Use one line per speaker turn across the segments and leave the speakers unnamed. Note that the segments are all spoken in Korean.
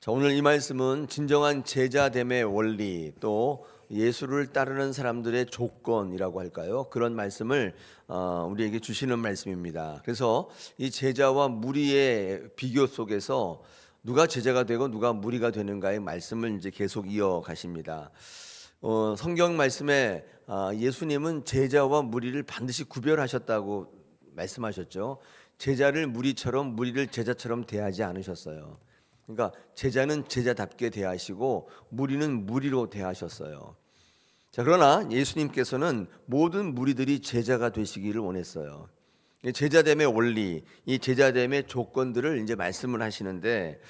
자, 오늘 이 말씀은 진정한 제자됨의 원리, 또 예수를 따르는 사람들의 조건이라고 할까요? 그런 말씀을 우리에게 주시는 말씀입니다. 그래서 이 제자와 무리의 비교 속에서 누가 제자가 되고 누가 무리가 되는가의 말씀을 이제 계속 이어가십니다. 성경 말씀에 예수님은 제자와 무리를 반드시 구별하셨다고 말씀하셨죠. 제자를 무리처럼, 무리를 제자처럼 대하지 않으셨어요. 그러니까 제자는 제자답게 대하시고 무리는 무리로 대하셨어요. 자, 그러나 예수님께서는 모든 무리들이 제자가 되시기를 원했어요. 제자됨의 원리, 이 제자됨의 조건들을 이제 말씀을 하시는데,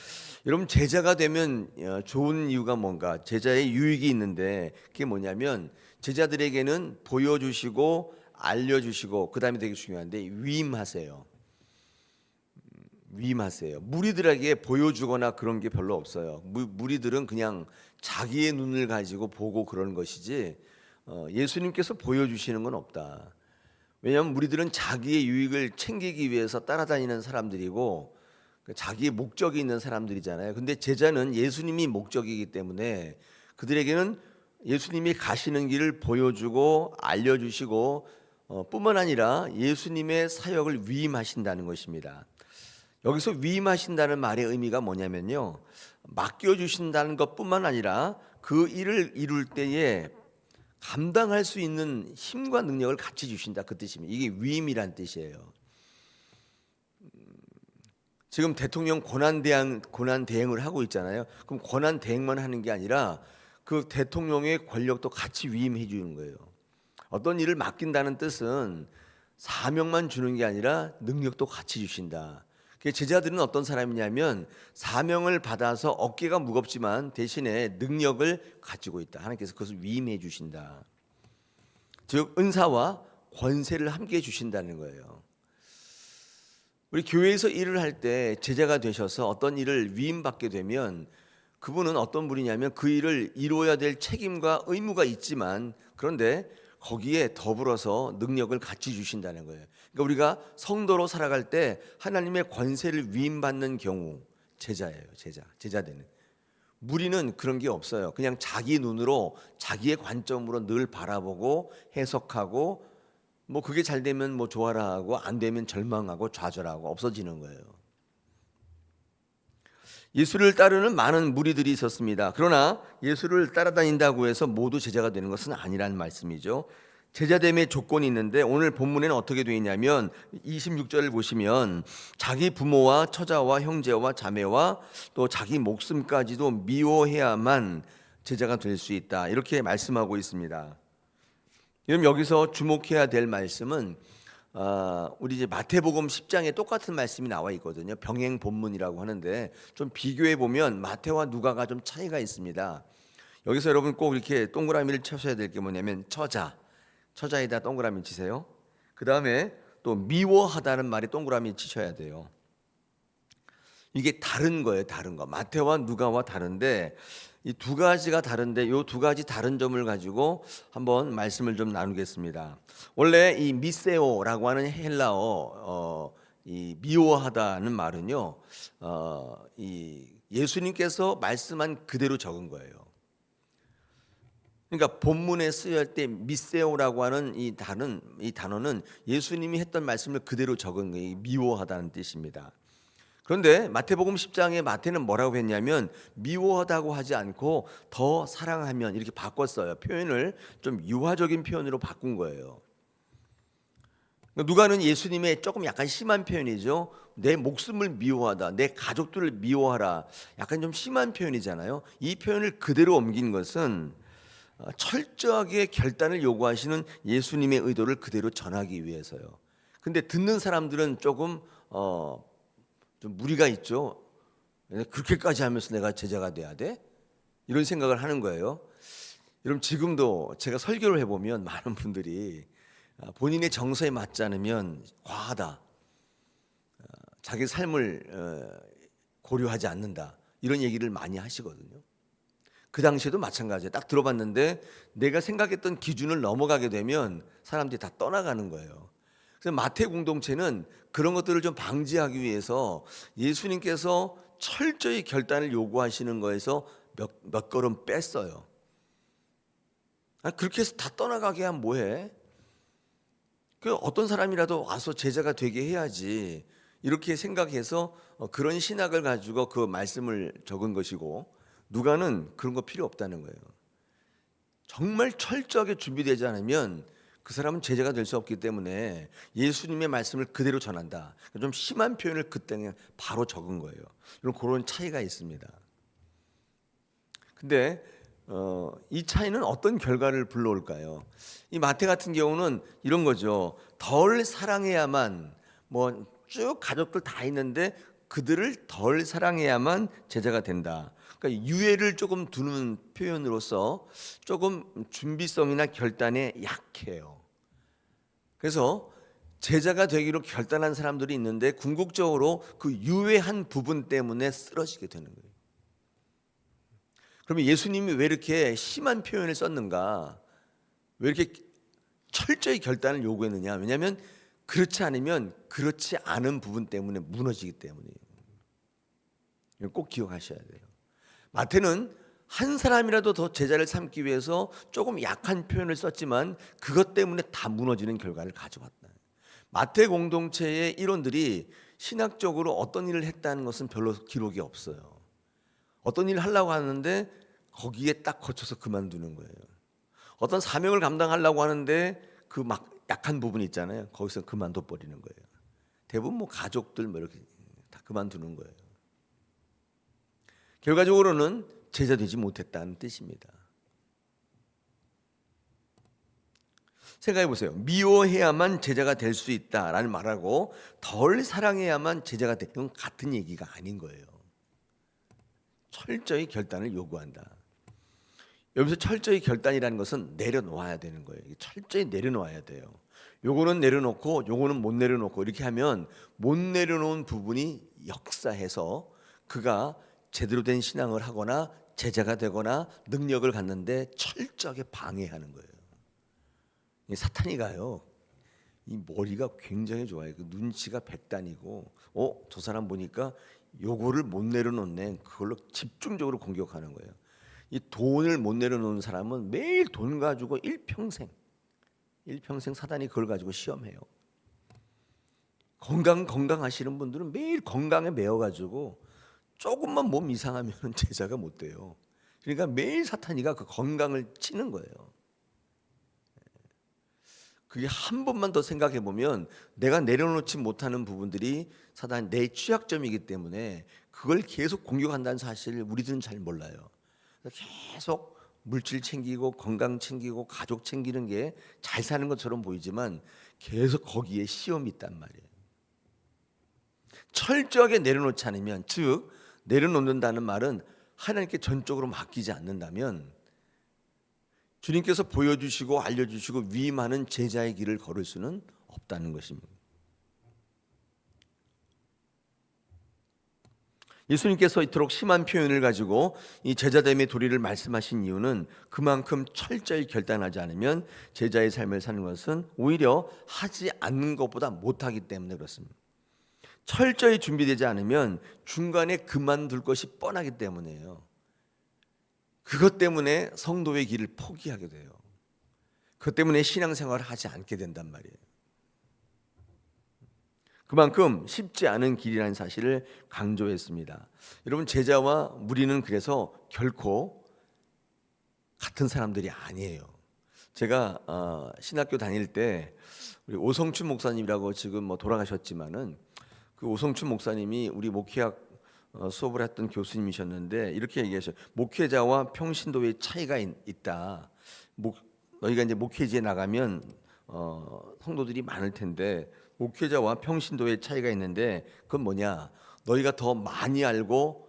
여러분 제자가 되면 좋은 이유가 뭔가? 제자의 유익이 있는데 그게 뭐냐면 제자들에게는 보여주시고 알려주시고, 그 다음에 되게 중요한데 위임하세요. 위임하세요. 무리들에게 보여주거나 그런 게 별로 없어요. 무리들은 그냥 자기의 눈을 가지고 보고 그러는 것이지 예수님께서 보여주시는 건 없다. 왜냐하면 무리들은 자기의 유익을 챙기기 위해서 따라다니는 사람들이고 자기의 목적이 있는 사람들이잖아요. 근데 제자는 예수님이 목적이기 때문에 그들에게는 예수님이 가시는 길을 보여주고 알려주시고 뿐만 아니라 예수님의 사역을 위임하신다는 것입니다. 여기서 위임하신다는 말의 의미가 뭐냐면요, 맡겨주신다는 것뿐만 아니라 그 일을 이룰 때에 감당할 수 있는 힘과 능력을 같이 주신다, 그 뜻입니다. 이게 위임이란 뜻이에요. 지금 대통령 권한 대행을 하고 있잖아요. 그럼 권한 대행만 하는 게 아니라 그 대통령의 권력도 같이 위임해 주는 거예요. 어떤 일을 맡긴다는 뜻은 사명만 주는 게 아니라 능력도 같이 주신다. 제자들은 어떤 사람이냐면 사명을 받아서 어깨가 무겁지만 대신에 능력을 가지고 있다. 하나님께서 그것을 위임해 주신다. 즉 은사와 권세를 함께 주신다는 거예요. 우리 교회에서 일을 할 때 제자가 되셔서 어떤 일을 위임받게 되면 그분은 어떤 분이냐면 그 일을 이루어야 될 책임과 의무가 있지만, 그런데 거기에 더불어서 능력을 같이 주신다는 거예요. 그러니까 우리가 성도로 살아갈 때 하나님의 권세를 위임받는 경우 제자예요. 제자 되는. 무리는 그런 게 없어요. 그냥 자기 눈으로 자기의 관점으로 늘 바라보고 해석하고, 뭐 그게 잘 되면 뭐 좋아라 하고 안 되면 절망하고 좌절하고 없어지는 거예요. 예수를 따르는 많은 무리들이 있었습니다. 그러나 예수를 따라다닌다고 해서 모두 제자가 되는 것은 아니라는 말씀이죠. 제자됨의 조건이 있는데 오늘 본문에는 어떻게 되어 있냐면 26절을 보시면 자기 부모와 처자와 형제와 자매와 또 자기 목숨까지도 미워해야만 제자가 될 수 있다, 이렇게 말씀하고 있습니다. 그럼 여기서 주목해야 될 말씀은 우리 이제 마태복음 10장에 똑같은 말씀이 나와 있거든요. 병행 본문이라고 하는데 좀 비교해 보면 마태와 누가가 좀 차이가 있습니다. 여기서 여러분 꼭 이렇게 동그라미를 쳐셔야 될 게 뭐냐면 처자에다 동그라미 치세요. 그 다음에 또 미워하다는 말에 동그라미 치셔야 돼요. 이게 다른 거예요. 다른 거. 마태와 누가와 다른데 이 두 가지가 다른데 이 두 가지 다른 점을 가지고 한번 말씀을 좀 나누겠습니다. 원래 이 미세오라고 하는 헬라어 이 미워하다는 말은요, 이 예수님께서 말씀한 그대로 적은 거예요. 그러니까 본문에 쓰일 때 미세오라고 하는 이 단어는 예수님이 했던 말씀을 그대로 적은 거예요. 미워하다는 뜻입니다. 그런데 마태복음 10장에 마태는 뭐라고 했냐면 미워하다고 하지 않고 더 사랑하면, 이렇게 바꿨어요. 표현을 좀 유화적인 표현으로 바꾼 거예요. 누가는 예수님의 조금 약간 심한 표현이죠. 내 목숨을 미워하다, 내 가족들을 미워하라, 약간 좀 심한 표현이잖아요. 이 표현을 그대로 옮긴 것은 철저하게 결단을 요구하시는 예수님의 의도를 그대로 전하기 위해서요. 근데 듣는 사람들은 조금 좀 무리가 있죠. 그렇게까지 하면서 내가 제자가 돼야 돼? 이런 생각을 하는 거예요. 여러분 지금도 제가 설교를 해보면 많은 분들이 본인의 정서에 맞지 않으면 과하다, 자기 삶을 고려하지 않는다, 이런 얘기를 많이 하시거든요. 그 당시에도 마찬가지예요. 딱 들어봤는데 내가 생각했던 기준을 넘어가게 되면 사람들이 다 떠나가는 거예요. 그래서 마태 공동체는 그런 것들을 좀 방지하기 위해서 예수님께서 철저히 결단을 요구하시는 거에서 몇 걸음 뺐어요. 그렇게 해서 다 떠나가게 하면 뭐해? 그 어떤 사람이라도 와서 제자가 되게 해야지, 이렇게 생각해서 그런 신학을 가지고 그 말씀을 적은 것이고, 누가는 그런 거 필요 없다는 거예요. 정말 철저하게 준비되지 않으면 그 사람은 제자가 될 수 없기 때문에 예수님의 말씀을 그대로 전한다. 좀 심한 표현을 그때 바로 적은 거예요. 그런 차이가 있습니다. 근데 이 차이는 어떤 결과를 불러올까요? 이 마태 같은 경우는 이런 거죠. 덜 사랑해야만, 뭐 쭉 가족들 다 있는데 그들을 덜 사랑해야만 제자가 된다. 그러니까 유예를 조금 두는 표현으로서 조금 준비성이나 결단에 약해요. 그래서 제자가 되기로 결단한 사람들이 있는데 궁극적으로 그 유예한 부분 때문에 쓰러지게 되는 거예요. 그러면 예수님이 왜 이렇게 심한 표현을 썼는가? 왜 이렇게 철저히 결단을 요구했느냐? 왜냐하면 그렇지 않으면 그렇지 않은 부분 때문에 무너지기 때문이에요. 이걸 꼭 기억하셔야 돼요. 마태는 한 사람이라도 더 제자를 삼기 위해서 조금 약한 표현을 썼지만 그것 때문에 다 무너지는 결과를 가져왔다. 마태 공동체의 일원들이 신학적으로 어떤 일을 했다는 것은 별로 기록이 없어요. 어떤 일을 하려고 하는데 거기에 딱 거쳐서 그만두는 거예요. 어떤 사명을 감당하려고 하는데 그 막 약한 부분이 있잖아요. 거기서 그만둬 버리는 거예요. 대부분 뭐 가족들 뭐 이렇게 다 그만두는 거예요. 결과적으로는 제자 되지 못했다는 뜻입니다. 생각해 보세요. 미워해야만 제자가 될 수 있다라는 말하고 덜 사랑해야만 제자가 되는 건 같은 얘기가 아닌 거예요. 철저히 결단을 요구한다. 여기서 철저히 결단이라는 것은 내려놓아야 되는 거예요. 철저히 내려놓아야 돼요. 요거는 내려놓고 요거는 못 내려놓고 이렇게 하면 못 내려놓은 부분이 역사해서 그가 제대로 된 신앙을 하거나 제자가 되거나 능력을 갖는데 철저하게 방해하는 거예요. 사탄이가요, 이 머리가 굉장히 좋아요. 그 눈치가 백단이고, 저 사람 보니까 요거를 못 내려놓네. 그걸로 집중적으로 공격하는 거예요. 이 돈을 못 내려놓는 사람은 매일 돈 가지고 일평생 사단이 그걸 가지고 시험해요. 건강하시는 분들은 매일 건강에 매여가지고 조금만 몸 이상하면 제자가 못 돼요. 그러니까 매일 사탄이가 그 건강을 치는 거예요. 그게 한 번만 더 생각해 보면 내가 내려놓지 못하는 부분들이 사단 내 취약점이기 때문에 그걸 계속 공격한다는 사실을 우리들은 잘 몰라요. 계속 물질 챙기고 건강 챙기고 가족 챙기는 게 잘 사는 것처럼 보이지만 계속 거기에 시험이 있단 말이에요. 철저하게 내려놓지 않으면, 즉 내려놓는다는 말은 하나님께 전적으로 맡기지 않는다면 주님께서 보여주시고 알려주시고 위임하는 제자의 길을 걸을 수는 없다는 것입니다. 예수님께서 이토록 심한 표현을 가지고 이 제자됨의 도리를 말씀하신 이유는 그만큼 철저히 결단하지 않으면 제자의 삶을 사는 것은 오히려 하지 않는 것보다 못하기 때문에 그렇습니다. 철저히 준비되지 않으면 중간에 그만둘 것이 뻔하기 때문이에요. 그것 때문에 성도의 길을 포기하게 돼요. 그것 때문에 신앙생활을 하지 않게 된단 말이에요. 그만큼 쉽지 않은 길이라는 사실을 강조했습니다. 여러분, 제자와 무리는 그래서 결코 같은 사람들이 아니에요. 제가 신학교 다닐 때 우리 오성춘 목사님이라고 지금 뭐 돌아가셨지만은 그 오성춘 목사님이 우리 목회학 수업을 했던 교수님이셨는데 이렇게 얘기하셔요. 목회자와 평신도의 차이가 있다. 너희가 이제 목회지에 나가면 성도들이 많을 텐데 목회자와 평신도의 차이가 있는데 그건 뭐냐? 너희가 더 많이 알고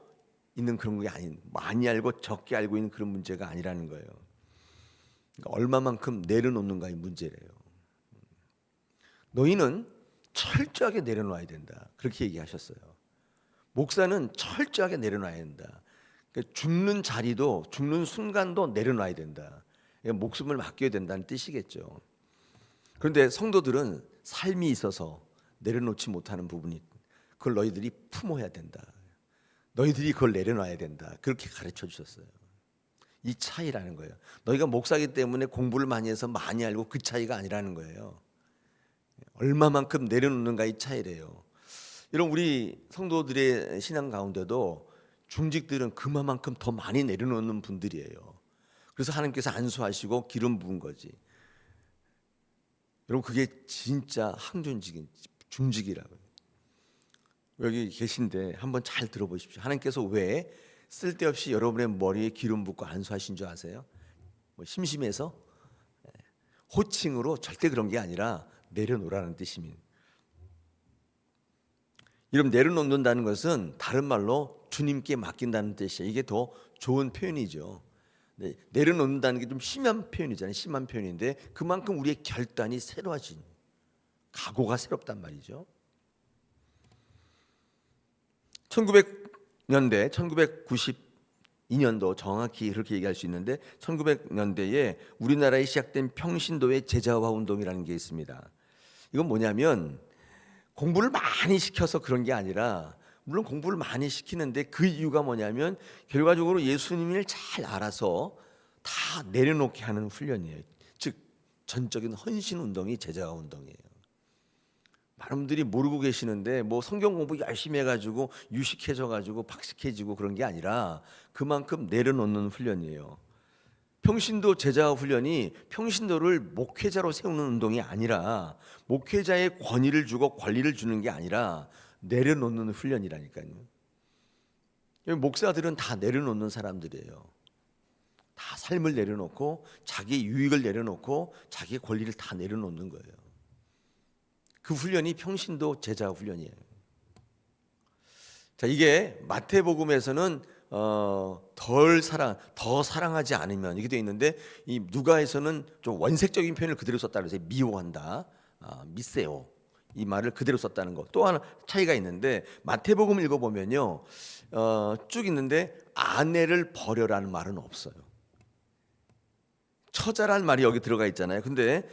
있는 그런 게 아닌, 많이 알고 적게 알고 있는 그런 문제가 아니라는 거예요. 그러니까 얼마만큼 내려놓는가의 문제래요. 너희는 철저하게 내려놔야 된다. 그렇게 얘기하셨어요. 목사는 철저하게 내려놔야 된다. 그러니까 죽는 자리도, 죽는 순간도 내려놔야 된다. 그러니까 목숨을 맡겨야 된다는 뜻이겠죠. 그런데 성도들은 삶이 있어서 내려놓지 못하는 부분이, 그걸 너희들이 품어야 된다. 너희들이 그걸 내려놔야 된다. 그렇게 가르쳐 주셨어요. 이 차이라는 거예요. 너희가 목사기 때문에 공부를 많이 해서 많이 알고 그 차이가 아니라는 거예요. 얼마만큼 내려놓는가 이 차이래요. 이런 우리 성도들의 신앙 가운데도 중직들은 그만큼 더 많이 내려놓는 분들이에요. 그래서 하나님께서 안수하시고 기름 부은 거지. 여러분 그게 진짜 항존직인 중직이라고요. 여기 계신데 한번 잘 들어보십시오. 하나님께서 왜 쓸데없이 여러분의 머리에 기름 붓고 안수하신 줄 아세요? 뭐 심심해서? 호칭으로 절대 그런 게 아니라 내려놓으라는 뜻입니다. 이름 내려놓는다는 것은 다른 말로 주님께 맡긴다는 뜻이에요. 이게 더 좋은 표현이죠. 네, 내려놓는다는 게 좀 심한 표현이잖아요. 심한 표현인데 그만큼 우리의 결단이 새로워진, 각오가 새롭단 말이죠. 1900년대 1992년도 정확히 그렇게 얘기할 수 있는데 1900년대에 우리나라에 시작된 평신도의 제자화 운동이라는 게 있습니다. 이건 뭐냐면 공부를 많이 시켜서 그런 게 아니라, 물론 공부를 많이 시키는데 그 이유가 뭐냐면 결과적으로 예수님을 잘 알아서 다 내려놓게 하는 훈련이에요. 즉 전적인 헌신 운동이 제자화 운동이에요. 많은 분들이 모르고 계시는데 뭐 성경 공부 열심히 해가지고 유식해져가지고 박식해지고 그런 게 아니라 그만큼 내려놓는 훈련이에요. 평신도 제자화 훈련이 평신도를 목회자로 세우는 운동이 아니라 목회자의 권위를 주고 권리를 주는 게 아니라 내려놓는 훈련이라니까요. 목사들은 다 내려놓는 사람들이에요. 다 삶을 내려놓고 자기 유익을 내려놓고 자기의 권리를 다 내려놓는 거예요. 그 훈련이 평신도 제자 훈련이에요. 자, 이게 마태복음에서는 더 사랑하지 않으면 이게 되어 있는데, 이 누가에서는 좀 원색적인 표현을 그대로 썼다 그래서 미워한다, 미세오, 이 말을 그대로 썼다는 거. 또 하나 차이가 있는데 마태복음을 읽어보면요, 쭉 있는데 아내를 버려라는 말은 없어요. 처자라는 말이 여기 들어가 있잖아요. 근데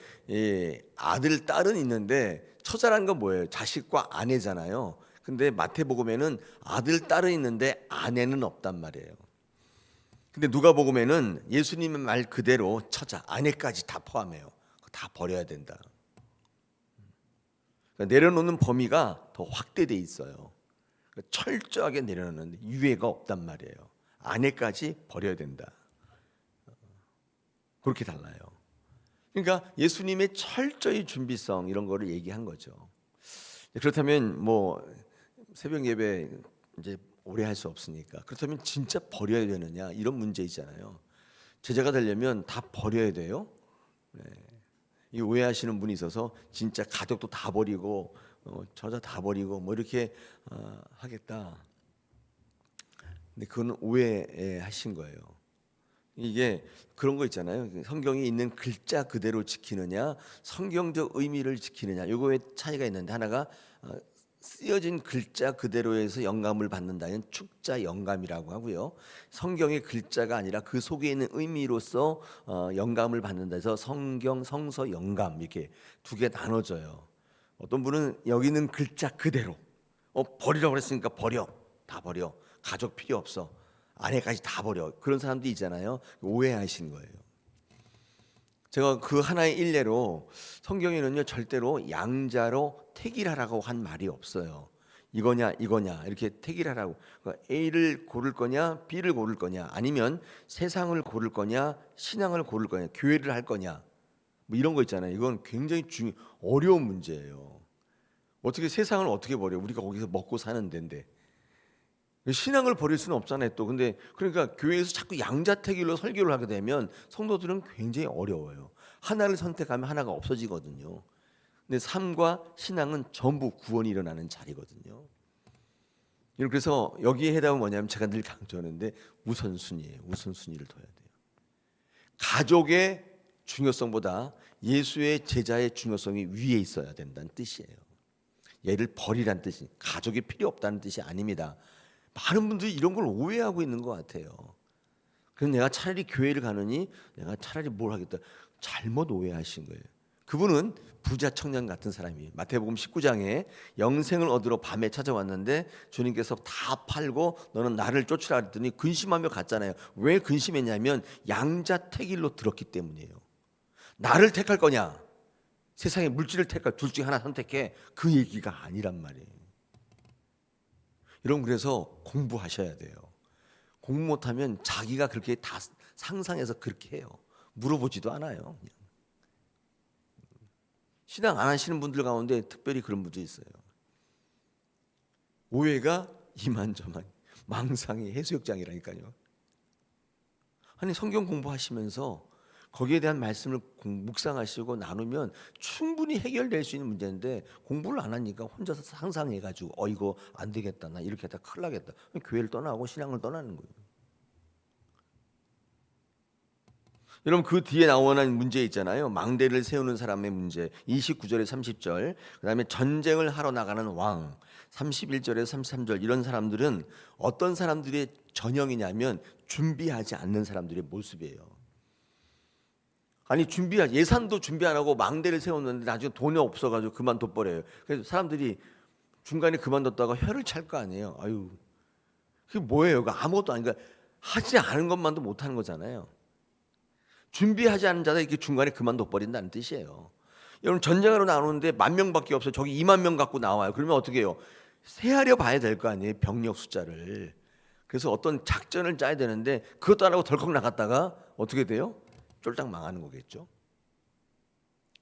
아들, 딸은 있는데 처자라는 건 뭐예요? 자식과 아내잖아요. 근데 마태복음에는 아들, 딸은 있는데 아내는 없단 말이에요. 근데 누가복음에는 예수님의 말 그대로 처자, 아내까지 다 포함해요. 다 버려야 된다. 그러니까 내려놓는 범위가 더 확대돼 있어요. 그러니까 철저하게 내려놓는 유예가 없단 말이에요. 아내까지 버려야 된다. 그렇게 달라요. 그러니까 예수님의 철저히 준비성 이런 거를 얘기한 거죠. 그렇다면 뭐 새벽 예배 이제 오래 할 수 없으니까, 그렇다면 진짜 버려야 되느냐 이런 문제 있잖아요. 제자가 되려면 다 버려야 돼요. 네. 이 오해하시는 분이 있어서 진짜 가족도 다 버리고 저자 다 버리고 뭐 이렇게 하겠다. 근데 그건 오해하신 거예요. 이게 그런 거 있잖아요. 성경에 있는 글자 그대로 지키느냐, 성경적 의미를 지키느냐, 요거의 차이가 있는데, 하나가 쓰여진 글자 그대로에서 영감을 받는다는 축자 영감이라고 하고요. 성경의 글자가 아니라 그 속에 있는 의미로서 영감을 받는다 해서 성경, 성서, 영감 이렇게 두 개 나눠져요. 어떤 분은 여기 있는 글자 그대로 버리라고 그랬으니까 버려, 다 버려, 가족 필요 없어, 아내까지 다 버려, 그런 사람도 있잖아요. 오해하신 거예요. 제가 그 하나의 일례로, 성경에는요 절대로 양자로 택일하라고 한 말이 없어요. 이거냐 이거냐 이렇게 택일하라고. 그러니까 A를 고를 거냐 B를 고를 거냐, 아니면 세상을 고를 거냐 신앙을 고를 거냐, 교회를 할 거냐, 뭐 이런 거 있잖아요. 이건 굉장히 어려운 문제예요. 어떻게 세상을 어떻게 버려? 우리가 거기서 먹고 사는 데인데. 신앙을 버릴 수는 없잖아요 또. 근데 그러니까 교회에서 자꾸 양자택일로 설교를 하게 되면 성도들은 굉장히 어려워요. 하나를 선택하면 하나가 없어지거든요. 근데 삶과 신앙은 전부 구원이 일어나는 자리거든요. 그래서 여기에 해답은 뭐냐면, 제가 늘 강조하는데 우선순위예요. 우선순위를 둬야 돼요. 가족의 중요성보다 예수의 제자의 중요성이 위에 있어야 된다는 뜻이에요. 얘를 버리란 뜻이, 가족이 필요 없다는 뜻이 아닙니다. 많은 분들이 이런 걸 오해하고 있는 것 같아요. 그래서 내가 차라리 교회를 가느니 내가 차라리 뭘 하겠다, 잘못 오해하신 거예요. 그분은 부자 청년 같은 사람이에요. 마태복음 19장에 영생을 얻으러 밤에 찾아왔는데 주님께서 다 팔고 너는 나를 쫓으라 했더니 근심하며 갔잖아요. 왜 근심했냐면 양자택일로 들었기 때문이에요. 나를 택할 거냐, 세상의 물질을 택할, 둘 중에 하나 선택해, 그 얘기가 아니란 말이에요. 여러분, 그래서 공부하셔야 돼요. 공부 못하면 자기가 그렇게 다 상상해서 그렇게 해요. 물어보지도 않아요. 그냥. 신앙 안 하시는 분들 가운데 특별히 그런 분들이 있어요. 오해가 이만저만, 망상이 해수욕장이라니까요. 아니, 성경 공부하시면서 거기에 대한 말씀을 묵상하시고 나누면 충분히 해결될 수 있는 문제인데, 공부를 안 하니까 혼자서 상상해가지고 이거 안 되겠다, 나 이렇게 했다 큰일 나겠다, 교회를 떠나고 신앙을 떠나는 거예요. 여러분, 그 뒤에 나오는 문제 있잖아요. 망대를 세우는 사람의 문제. 29절에 30절. 그다음에 전쟁을 하러 나가는 왕. 31절에 33절. 이런 사람들은 어떤 사람들의 전형이냐면 준비하지 않는 사람들의 모습이에요. 아니, 예산도 준비 안 하고 망대를 세웠는데 나중에 돈이 없어가지고 그만둬 버려요. 그래서 사람들이 중간에 그만뒀다가 혀를 찰 거 아니에요. 아유, 그게 뭐예요? 그거 아무것도 아니니까, 하지 않은 것만도 못하는 거잖아요. 준비하지 않은 자가 이렇게 중간에 그만둬 버린다는 뜻이에요. 여러분, 전쟁하러 나오는데 10,000명밖에 없어요. 저기 20,000명 갖고 나와요. 그러면 어떻게 해요? 세하려 봐야 될 거 아니에요, 병력 숫자를. 그래서 어떤 작전을 짜야 되는데 그것도 안 하고 덜컥 나갔다가 어떻게 돼요? 쫄딱 망하는 거겠죠.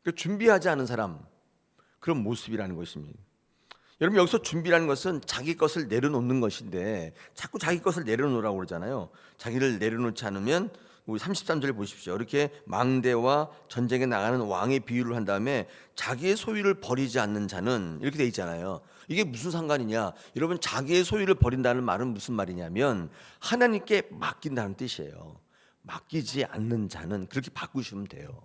그러니까 준비하지 않은 사람, 그런 모습이라는 것입니다. 여러분, 여기서 준비라는 것은 자기 것을 내려놓는 것인데 자꾸 자기 것을 내려놓으라고 그러잖아요. 자기를 내려놓지 않으면, 우리 33절 보십시오. 이렇게 망대와 전쟁에 나가는 왕의 비유를 한 다음에 자기의 소유를 버리지 않는 자는, 이렇게 돼 있잖아요. 이게 무슨 상관이냐? 여러분, 자기의 소유를 버린다는 말은 무슨 말이냐면 하나님께 맡긴다는 뜻이에요. 맡기지 않는 자는, 그렇게 바꾸시면 돼요.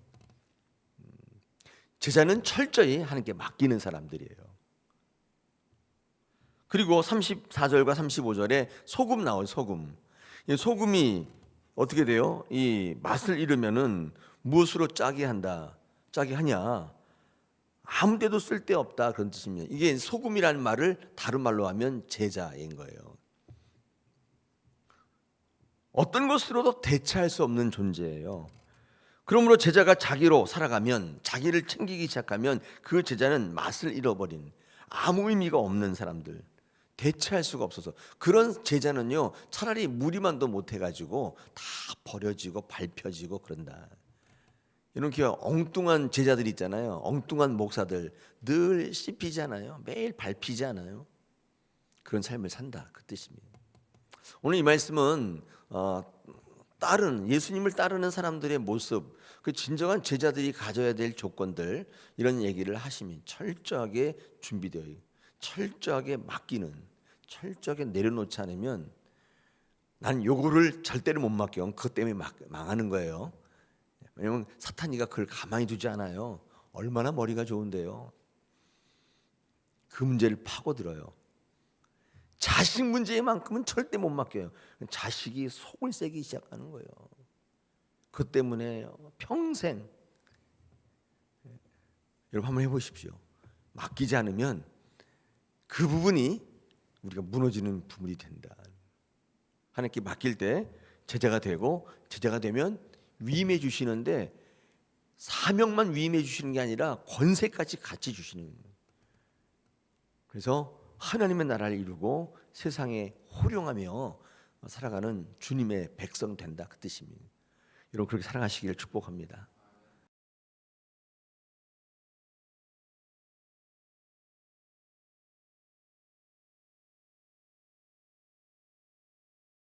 제자는 철저히 하나님께 맡기는 사람들이에요. 그리고 34절과 35절에 소금 나와요. 소금. 이 소금이 어떻게 돼요? 이 맛을 잃으면은 무엇으로 짜게 하냐? 아무 데도 쓸데없다, 그런 뜻입니다. 이게 소금이라는 말을 다른 말로 하면 제자인 거예요. 어떤 것으로도 대체할 수 없는 존재예요. 그러므로 제자가 자기로 살아가면, 자기를 챙기기 시작하면 그 제자는 맛을 잃어버린, 아무 의미가 없는 사람들, 대체할 수가 없어서, 그런 제자는요 차라리 무리만도 못해가지고 다 버려지고 밟혀지고 그런다. 이렇게 엉뚱한 제자들 있잖아요. 엉뚱한 목사들, 늘 씹히잖아요. 매일 밟히잖아요. 그런 삶을 산다, 그 뜻입니다. 오늘 이 말씀은 예수님을 따르는 사람들의 모습, 그 진정한 제자들이 가져야 될 조건들, 이런 얘기를 하시면 철저하게 준비되어 있고, 철저하게 맡기는, 철저하게 내려놓지 않으면, 난 요거를 절대로 못 맡겨, 그것 때문에 망하는 거예요. 왜냐면 사탄이가 그걸 가만히 두지 않아요. 얼마나 머리가 좋은데요. 그 문제를 파고들어요. 자식 문제만큼은 절대 못 맡겨요. 자식이 속을 새기 시작하는 거예요. 그 때문에 평생. 여러분, 한번 해보십시오. 맡기지 않으면 그 부분이 우리가 무너지는 부분이 된다. 하나님께 맡길 때 제자가 되고, 제자가 되면 위임해 주시는데 사명만 위임해 주시는 게 아니라 권세까지 같이 주시는 거예요. 그래서 하나님의 나라를 이루고 세상에 호령하며 살아가는 주님의 백성 된다, 그 뜻입니다. 여러분, 그렇게 살아가시기를 축복합니다.